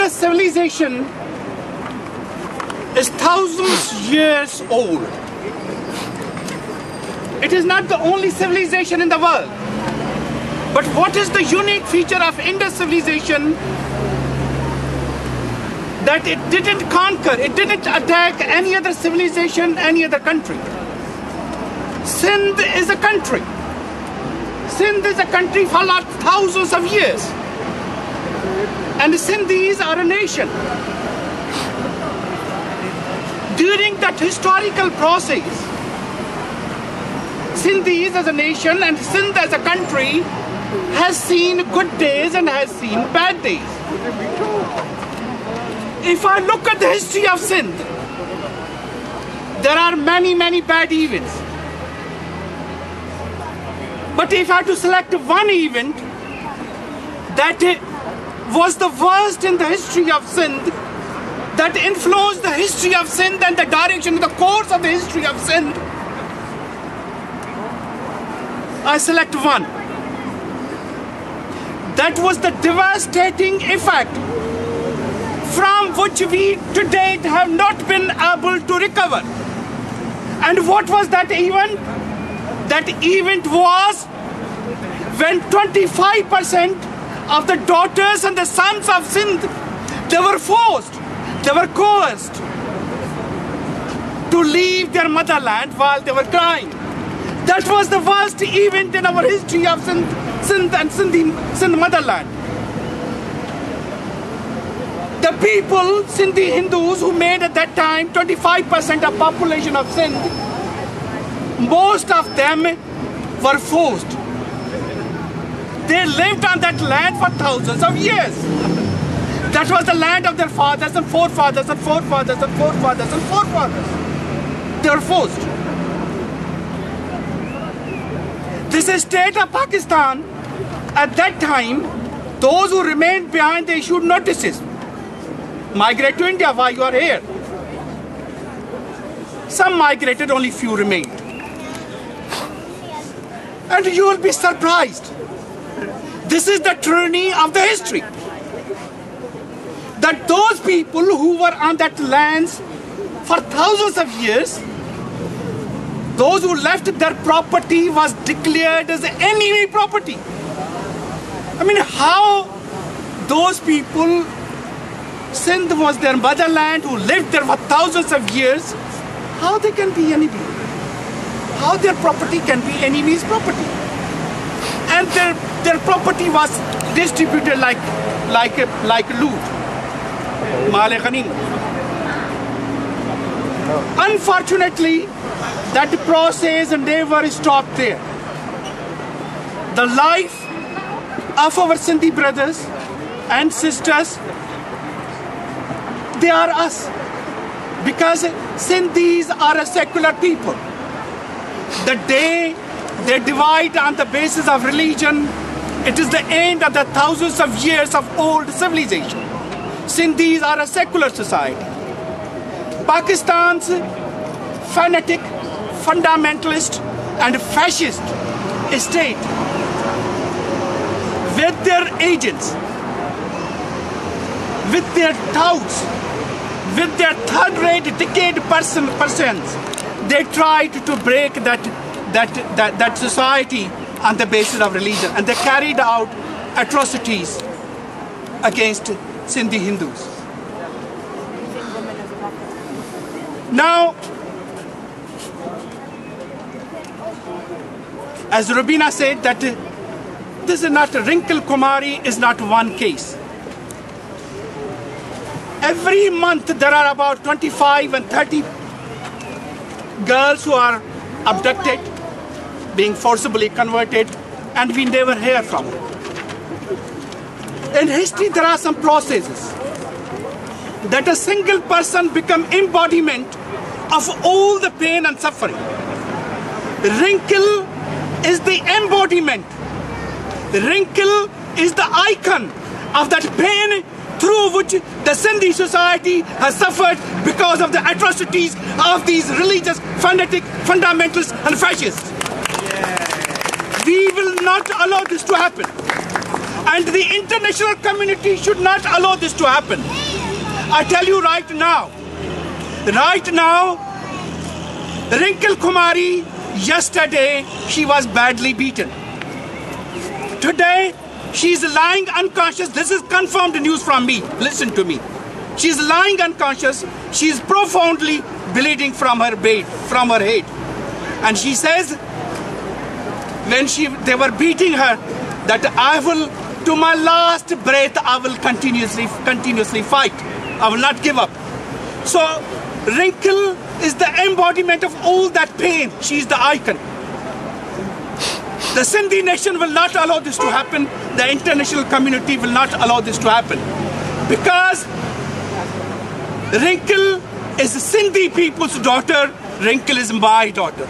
The civilization is thousands years old. It is not the only civilization in the world. But what is the unique feature of Indus civilization? That it didn't conquer, it didn't attack any other civilization, any other country. Sindh is a country. Sindh is a country for thousands of years. And the Sindhis are a nation. During that historical process, Sindhis as a nation and Sindh as a country has seen good days and has seen bad days. If I look at the history of Sindh, there are many, many bad events. But if I had to select one event that was the worst in the history of Sindh, that influenced the history of Sindh and the direction, the course of the history of Sindh, I select one. That was the devastating effect from which we to date have not been able to recover. And what was that event? That event was when 25% of the daughters and the sons of Sindh, they were forced, they were coerced to leave their motherland while they were crying. That was the worst event in our history of Sindh and Sindh motherland. The people, Sindhi Hindus, who made at that time 25% of population of Sindh, most of them were forced. They lived on that land for thousands of years. That was the land of their fathers and forefathers and forefathers and forefathers and forefathers. They were forced. This state of Pakistan, at that time, those who remained behind, they issued notices. Migrate to India while you are here. Some migrated, only few remained. And you will be surprised. This is the tyranny of the history. That those people who were on that lands for thousands of years, those who left their property was declared as enemy property. I mean, how those people, Sindh was their motherland, who lived there for thousands of years, how they can be enemy? How their property can be enemy's property? And their property was distributed like loot. Male Ghanim. Unfortunately, that process never stopped there. The life of our Sindhi brothers and sisters, they are us. Because Sindhis are a secular people. The day they divide on the basis of religion, it is the end of the thousands of years of old civilization. Sindhis are a secular society. Pakistan's fanatic, fundamentalist and fascist state, with their agents, with their touts, with their third-rate decade persons, they tried to break that society on the basis of religion, and they carried out atrocities against Sindhi Hindus. Now, as Rubina said, that this is not Wrinkle Kumari is not one case. Every month there are about 25 and 30 girls who are abducted, being forcibly converted, and we never hear from them. In history there are some processes that a single person become embodiment of all the pain and suffering. Wrinkle is the embodiment. Wrinkle is the icon of that pain through which the Sindhi society has suffered because of the atrocities of these religious, fanatic, fundamentalists and fascists. We will not allow this to happen. And the international community should not allow this to happen. I tell you right now, Rinkle Kumari, yesterday she was badly beaten. Today, she's lying unconscious. This is confirmed news from me. Listen to me. She's lying unconscious. She's profoundly bleeding from her head. And she says, when they were beating her, that I will, to my last breath, I will continuously fight. I will not give up. So, Rinkle is the embodiment of all that pain. She is the icon. The Sindhi nation will not allow this to happen. The international community will not allow this to happen. Because Rinkle is the Sindhi people's daughter. Rinkle is my daughter.